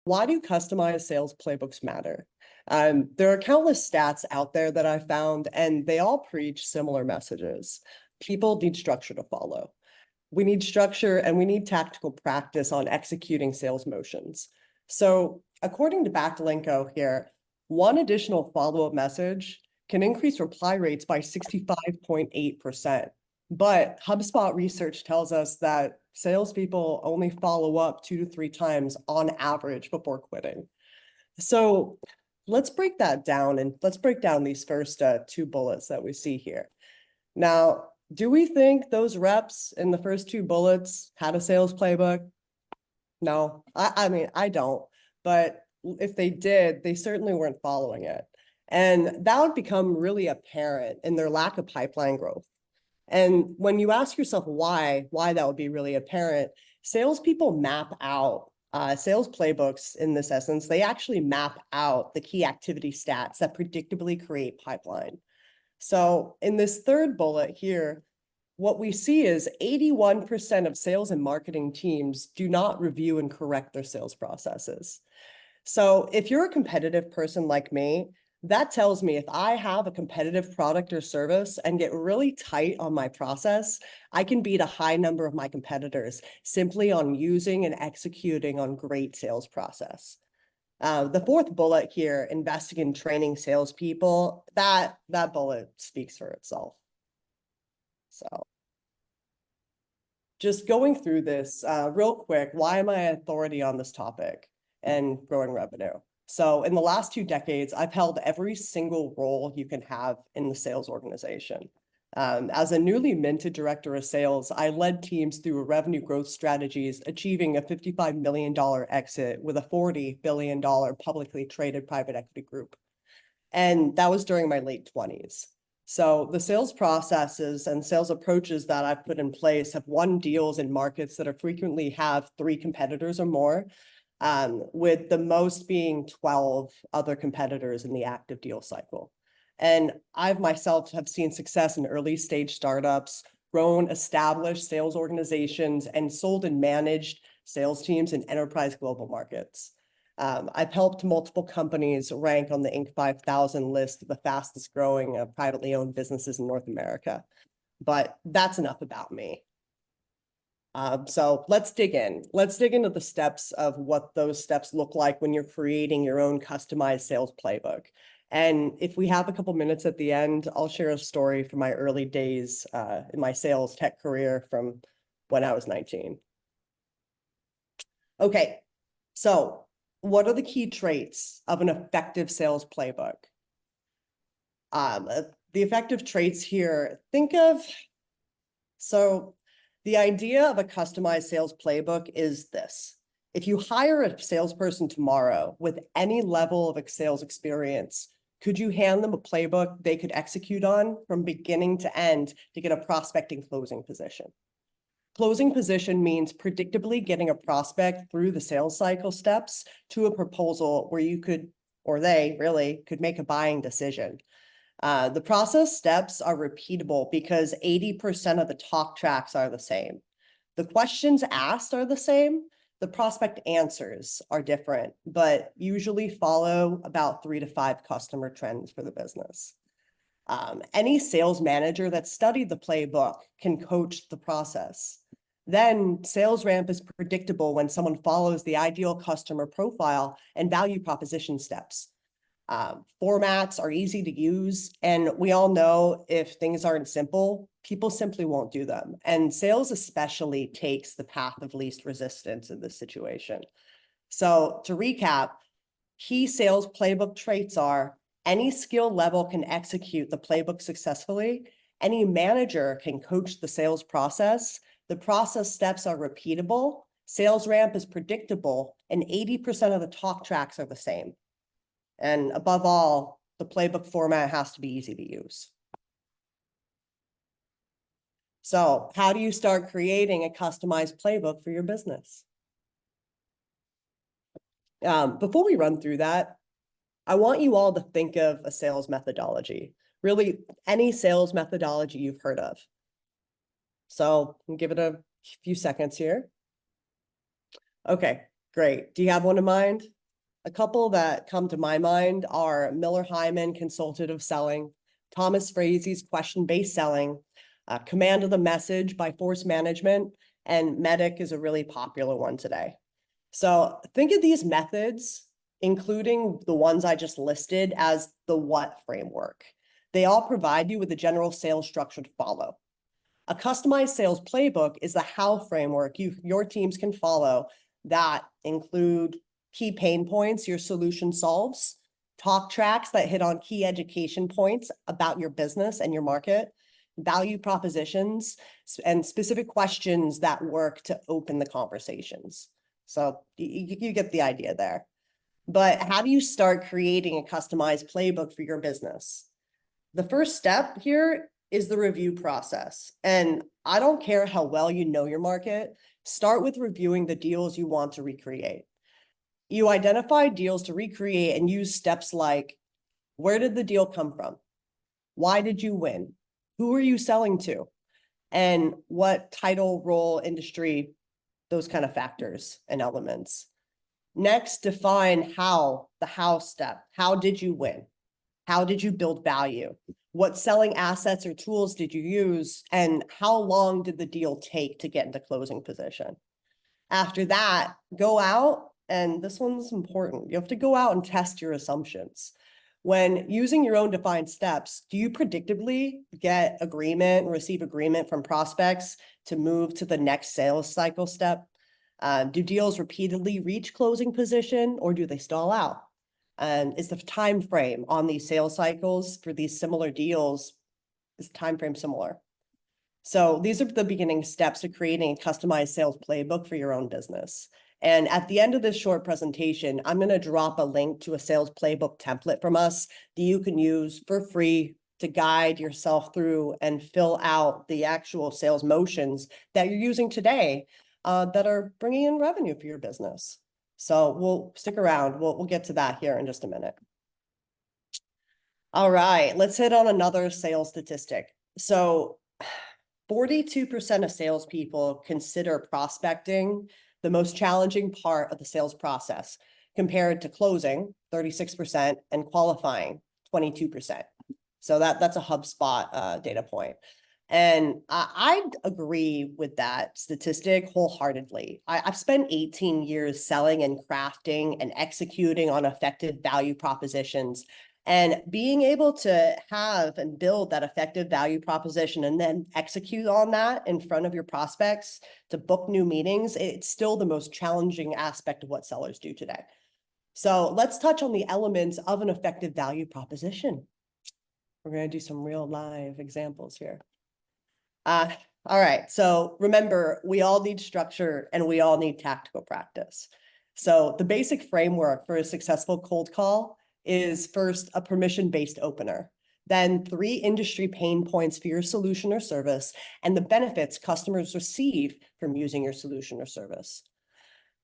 Why do customized sales playbooks matter? There are countless stats out there that I found, and they all preach similar messages. People need structure to follow. We need structure and we need tactical practice on executing sales motions. So according to Backlinko here, one additional follow-up message can increase reply rates by 65.8%. But HubSpot research tells us that salespeople only follow up 2 to 3 times on average before quitting. So let's break that down and let's break down these first 2 bullets that we see here. Now, do we think those reps in the first 2 bullets had a sales playbook? No, I mean, I don't. But if they did, they certainly weren't following it. And that would become really apparent in their lack of pipeline growth. And when you ask yourself why that would be really apparent, salespeople map out sales playbooks in this essence. They actually map out the key activity stats that predictably create pipeline. So in this third bullet here, what we see is 81% of sales and marketing teams do not review and correct their sales processes. So if you're a competitive person like me, that tells me if I have a competitive product or service and get really tight on my process, I can beat a high number of my competitors simply on using and executing on great sales process. The fourth bullet here, investing in training salespeople, that bullet speaks for itself. So just going through this real quick, why am I an authority on this topic and growing revenue? So in the last 2 decades, I've held every single role you can have in the sales organization. As a newly minted director of sales, I led teams through revenue growth strategies, achieving a $55 million exit with a $40 billion publicly traded private equity group. And that was during my late 20s. So the sales processes and sales approaches that I've put in place have won deals in markets that are frequently have 3 competitors or more, with the most being 12 other competitors in the active deal cycle. And I've myself have seen success in early stage startups, grown established sales organizations, and sold and managed sales teams in enterprise global markets. I've helped multiple companies rank on the Inc. 5000 list of the fastest growing privately owned businesses in North America. But that's enough about me. So let's dig in. Let's dig into the steps of what those steps look like when you're creating your own customized sales playbook. And if we have a couple minutes at the end, I'll share a story from my early days in my sales tech career from when I was 19. Okay, so what are the key traits of an effective sales playbook? The effective traits here, the idea of a customized sales playbook is this. If you hire a salesperson tomorrow with any level of sales experience, could you hand them a playbook they could execute on from beginning to end to get a prospecting closing position? Closing position means predictably getting a prospect through the sales cycle steps to a proposal where you could, or they really could make a buying decision. The process steps are repeatable because 80% of the talk tracks are the same. The questions asked are the same. The prospect answers are different, but usually follow about 3 to 5 customer trends for the business. Any sales manager that studied the playbook can coach the process. Then sales ramp is predictable when someone follows the ideal customer profile and value proposition steps. Formats are easy to use, and we all know if things aren't simple, people simply won't do them. And sales especially takes the path of least resistance in this situation. So to recap, key sales playbook traits are any skill level can execute the playbook successfully. Any manager can coach the sales process. The process steps are repeatable. Sales ramp is predictable, and 80% of the talk tracks are the same. And above all, the playbook format has to be easy to use. So how do you start creating a customized playbook for your business? Before we run through that, I want you all to think of a sales methodology, really any sales methodology you've heard of. So I'll give it a few seconds here. Okay, great. Do you have one in mind? A couple that come to my mind are Miller Hyman Consultative Selling, Thomas Frazie's Question-Based Selling, Command of the Message by Force Management, and Medic is a really popular one today. So think of these methods, including the ones I just listed, as the what framework. They all provide you with a general sales structure to follow. A customized sales playbook is the how framework your teams can follow that include key pain points your solution solves, talk tracks that hit on key education points about your business and your market, value propositions, and specific questions that work to open the conversations. So you get the idea there. But how do you start creating a customized playbook for your business? The first step here is the review process. And I don't care how well you know your market, start with reviewing the deals you want to recreate. You identify deals to recreate and use steps like, where did the deal come from? Why did you win? Who are you selling to? And what title, role, industry, those kind of factors and elements. Next, define how, the how step. How did you win? How did you build value? What selling assets or tools did you use? And how long did the deal take to get into closing position? After that, go out, and this one's important. You have to go out and test your assumptions. When using your own defined steps, do you predictably get agreement, receive agreement from prospects to move to the next sales cycle step? Do deals repeatedly reach closing position, or do they stall out? And is the time frame on these sales cycles for these similar deals, is time frame similar? So these are the beginning steps to creating a customized sales playbook for your own business. And at the end of this short presentation, I'm going to drop a link to a sales playbook template from us that you can use for free to guide yourself through and fill out the actual sales motions that you're using today that are bringing in revenue for your business. So we'll stick around. We'll get to that here in just a minute. All right, let's hit on another sales statistic. So 42% of salespeople consider prospecting the most challenging part of the sales process, compared to closing, 36%, and qualifying, 22%. So that's a HubSpot data point. And I'd agree with that statistic wholeheartedly. I've spent 18 years selling and crafting and executing on effective value propositions. And being able to have and build that effective value proposition and then execute on that in front of your prospects to book new meetings, it's still the most challenging aspect of what sellers do today. So let's touch on the elements of an effective value proposition. We're going to do some real live examples here. All right, so remember, we all need structure and we all need tactical practice. So the basic framework for a successful cold call is first a permission-based opener, then 3 industry pain points for your solution or service, and the benefits customers receive from using your solution or service.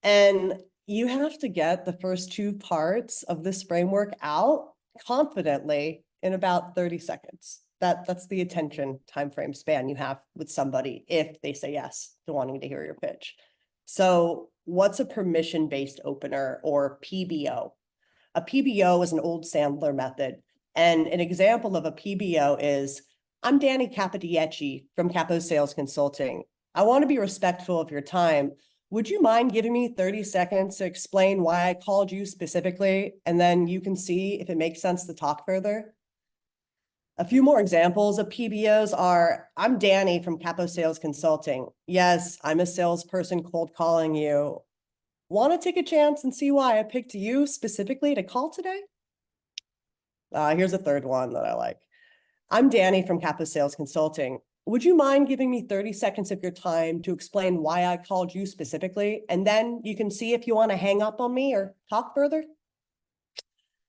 And you have to get the first 2 parts of this framework out confidently in about 30 seconds. That's the attention timeframe span you have with somebody if they say yes to wanting to hear your pitch. So what's a permission-based opener, or PBO? A PBO is an old Sandler method. And an example of a PBO is, I'm Danny Capodieci from Capo Sales Consulting. I want to be respectful of your time. Would you mind giving me 30 seconds to explain why I called you specifically? And then you can see if it makes sense to talk further. A few more examples of PBOs are, I'm Danny from Capo Sales Consulting. Yes, I'm a salesperson cold calling you. Want to take a chance and see why I picked you specifically to call today? Here's a third one that I like. I'm Danny from Capo Sales Consulting. Would you mind giving me 30 seconds of your time to explain why I called you specifically? And then you can see if you want to hang up on me or talk further.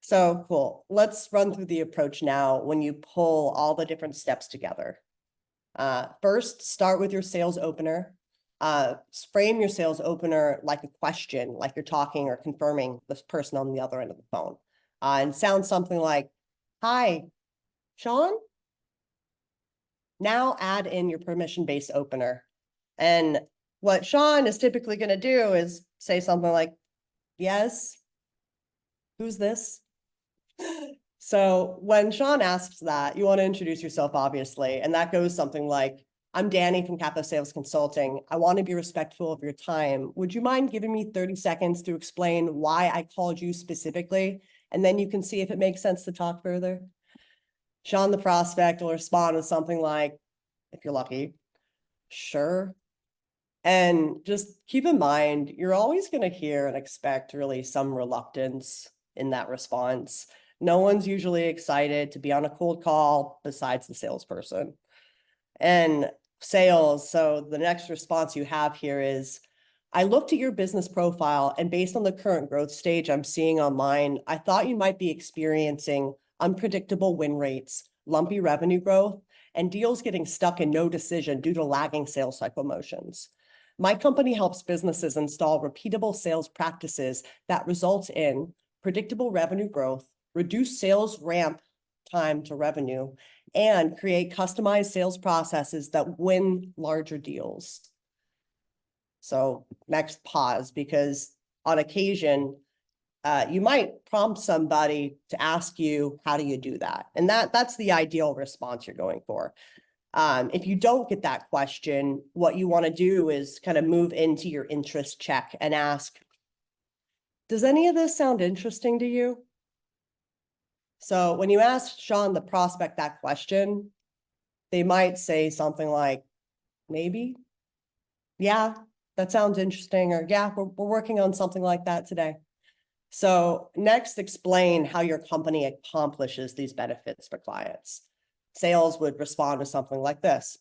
So cool. Let's run through the approach now when you pull all the different steps together. First, start with your sales opener. Frame your sales opener like a question, like you're talking or confirming this person on the other end of the phone. And sound something like, hi, Sean? Now add in your permission-based opener. And what Sean is typically going to do is say something like, yes, Who's this? So when Sean asks that, you want to introduce yourself, obviously, and that goes something like, I'm Danny from Kappa Sales Consulting. I want to be respectful of your time. Would you mind giving me 30 seconds to explain why I called you specifically? And then you can see if it makes sense to talk further. Sean, the prospect, will respond with something like, if you're lucky, sure. And just keep in mind, you're always going to hear and expect really some reluctance in that response. No one's usually excited to be on a cold call besides the salesperson. And sales, so the next response you have here is, I looked at your business profile, and based on the current growth stage I'm seeing online, I thought you might be experiencing unpredictable win rates, lumpy revenue growth, and deals getting stuck in no decision due to lagging sales cycle motions. My company helps businesses install repeatable sales practices that result in predictable revenue growth, reduce sales ramp time to revenue, and create customized sales processes that win larger deals. So next, pause, because on occasion, you might prompt somebody to ask you, how do you do that? And that's the ideal response you're going for. If you don't get that question, what you want to do is kind of move into your interest check and ask, does any of this sound interesting to you? So when you ask Sean, the prospect, that question, they might say something like, maybe, yeah, that sounds interesting, or yeah, we're working on something like that today. So next, explain how your company accomplishes these benefits for clients. Sales would respond to something like this.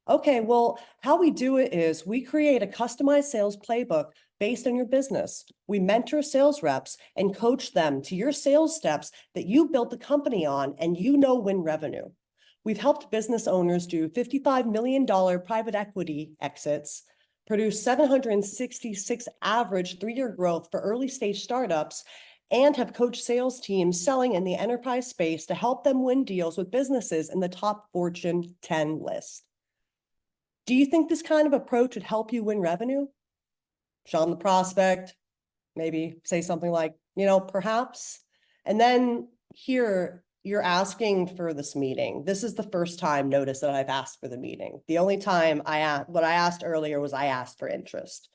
Okay, well, how we do it is we create a customized sales playbook based on your business. We mentor sales reps and coach them to your sales steps that you built the company on and you know win revenue. We've helped business owners do $55 million private equity exits, produce 766 average 3-year growth for early stage startups, and have coached sales teams selling in the enterprise space to help them win deals with businesses in the top Fortune 10 list. Do you think this kind of approach would help you win revenue? Sean, the prospect, maybe say something like, perhaps. And then here, you're asking for this meeting. This is the first time, notice, that I've asked for the meeting. The only time what I asked earlier was I asked for interest.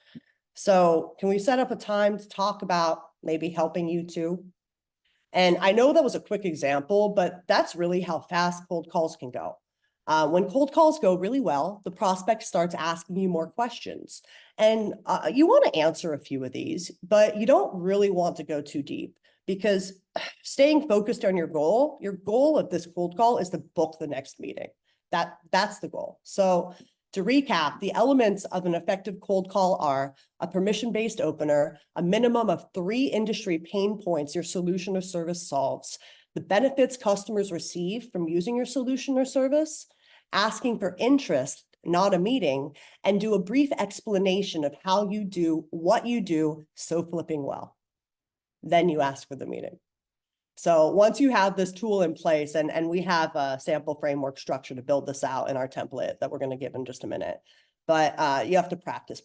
So can we set up a time to talk about maybe helping you too? And I know that was a quick example, but that's really how fast cold calls can go. When cold calls go really well, the prospect starts asking you more questions. And you want to answer a few of these, but you don't really want to go too deep, because staying focused on your goal of this cold call is to book the next meeting. That's the goal. So to recap, the elements of an effective cold call are a permission-based opener, a minimum of 3 industry pain points your solution or service solves, the benefits customers receive from using your solution or service, asking for interest, not a meeting, and do a brief explanation of how you do what you do so flipping well. Then you ask for the meeting. So once you have this tool in place, and we have a sample framework structure to build this out in our template that we're going to give in just a minute, but you have to practice,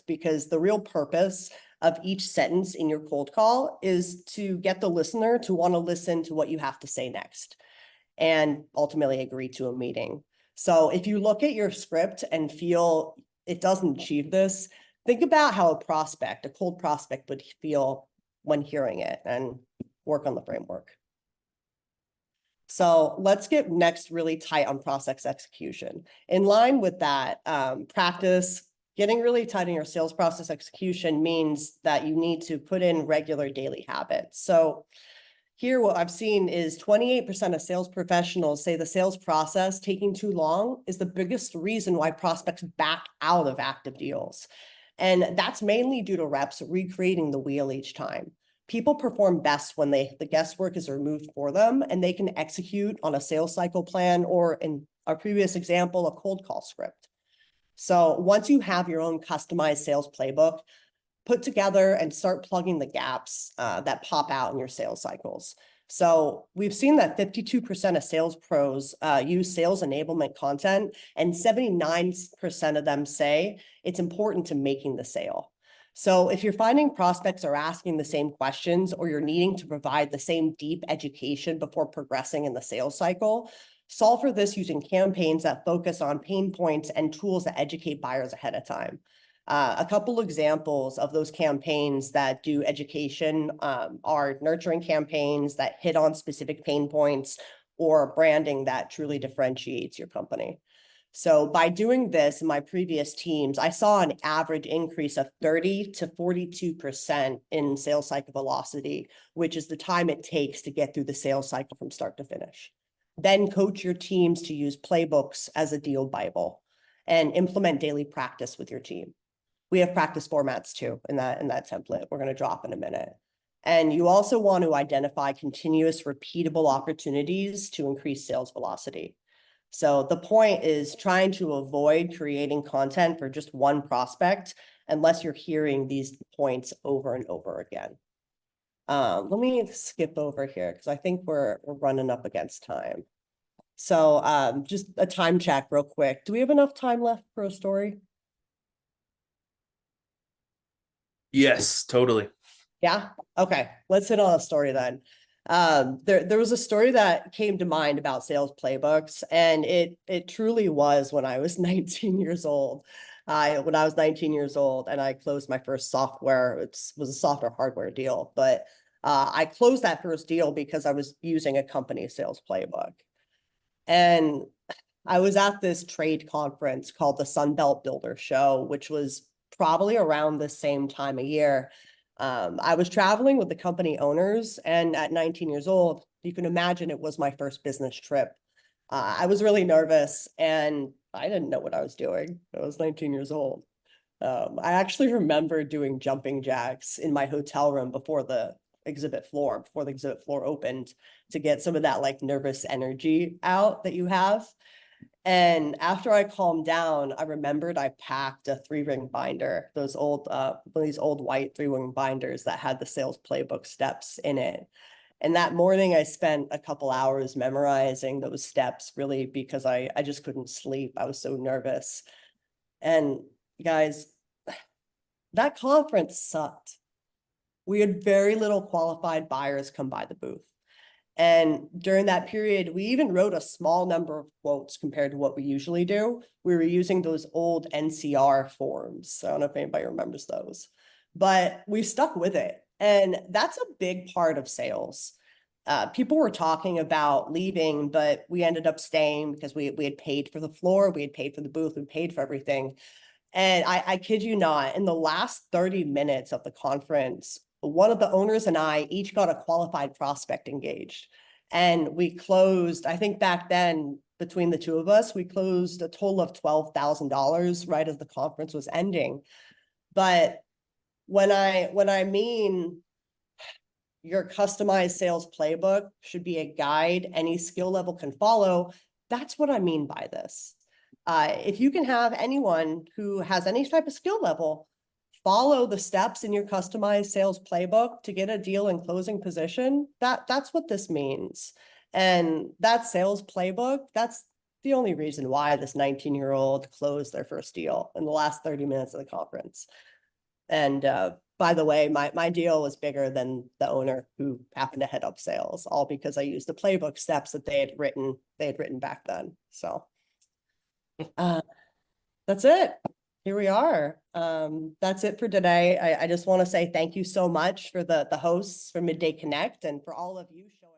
because the real purpose of each sentence in your cold call is to get the listener to want to listen to what you have to say next and ultimately agree to a meeting. So if you look at your script and feel it doesn't achieve this, think about how a cold prospect would feel when hearing it, and work on the framework. So let's get next really tight on process execution. In line with that, practice, getting really tight in your sales process execution means that you need to put in regular daily habits. So here, what I've seen is 28% of sales professionals say the sales process taking too long is the biggest reason why prospects back out of active deals. And that's mainly due to reps recreating the wheel each time. People perform best when the guesswork is removed for them and they can execute on a sales cycle plan, or in our previous example, a cold call script. So once you have your own customized sales playbook put together, and start plugging the gaps that pop out in your sales cycles. So we've seen that 52% of sales pros use sales enablement content, and 79% of them say it's important to making the sale. So if you're finding prospects are asking the same questions, or you're needing to provide the same deep education before progressing in the sales cycle, solve for this using campaigns that focus on pain points and tools that educate buyers ahead of time. A couple examples of those campaigns that do education are nurturing campaigns that hit on specific pain points, or branding that truly differentiates your company. So by doing this in my previous teams, I saw an average increase of 30 to 42% in sales cycle velocity, which is the time it takes to get through the sales cycle from start to finish. Then coach your teams to use playbooks as a deal Bible, and implement daily practice with your team. We have practice formats too in that template we're going to drop in a minute. And you also want to identify continuous repeatable opportunities to increase sales velocity. So the point is trying to avoid creating content for just one prospect unless you're hearing these points over and over again. Let me skip over here because I think we're running up against time. So just a time check real quick. Do we have enough time left for a story? Yes, totally. Yeah. Okay. Let's hit on a story then. There was a story that came to mind about sales playbooks, and it truly was when I was 19 years old. When I was 19 years old, and I closed my first software. It was a software hardware deal, but I closed that first deal because I was using a company sales playbook. And I was at this trade conference called the Sunbelt Builder Show, which was probably around the same time of year. I was traveling with the company owners, and at 19 years old, you can imagine it was my first business trip. I was really nervous, and I didn't know what I was doing. I was 19 years old. I actually remember doing jumping jacks in my hotel room before the exhibit floor opened, to get some of that like nervous energy out that you have. And after I calmed down, I remembered I packed a 3-ring binder, those old, one of these old white 3-ring binders that had the sales playbook steps in it. And that morning I spent a couple hours memorizing those steps, really because I just couldn't sleep. I was so nervous. And guys, that conference sucked. We had very little qualified buyers come by the booth. And during that period, we even wrote a small number of quotes compared to what we usually do. We were using those old NCR forms. I don't know if anybody remembers those, but we stuck with it. And that's a big part of sales. People were talking about leaving, but we ended up staying because we had paid for the floor, we had paid for the booth, we paid for everything. And I kid you not, in the last 30 minutes of the conference, one of the owners and I each got a qualified prospect engaged. And we closed, I think back then, between the two of us, we closed a total of $12,000 right as the conference was ending. But when I mean your customized sales playbook should be a guide any skill level can follow, that's what I mean by this. If you can have anyone who has any type of skill level follow the steps in your customized sales playbook to get a deal in closing position, that's what this means. And that sales playbook, that's the only reason why this 19-year-old closed their first deal in the last 30 minutes of the conference. And by the way, my deal was bigger than the owner who happened to head up sales, all because I used the playbook steps that they had written back then. So that's it. Here we are. That's it for today. I just want to say thank you so much for the hosts for Midday Connect, and for all of you showing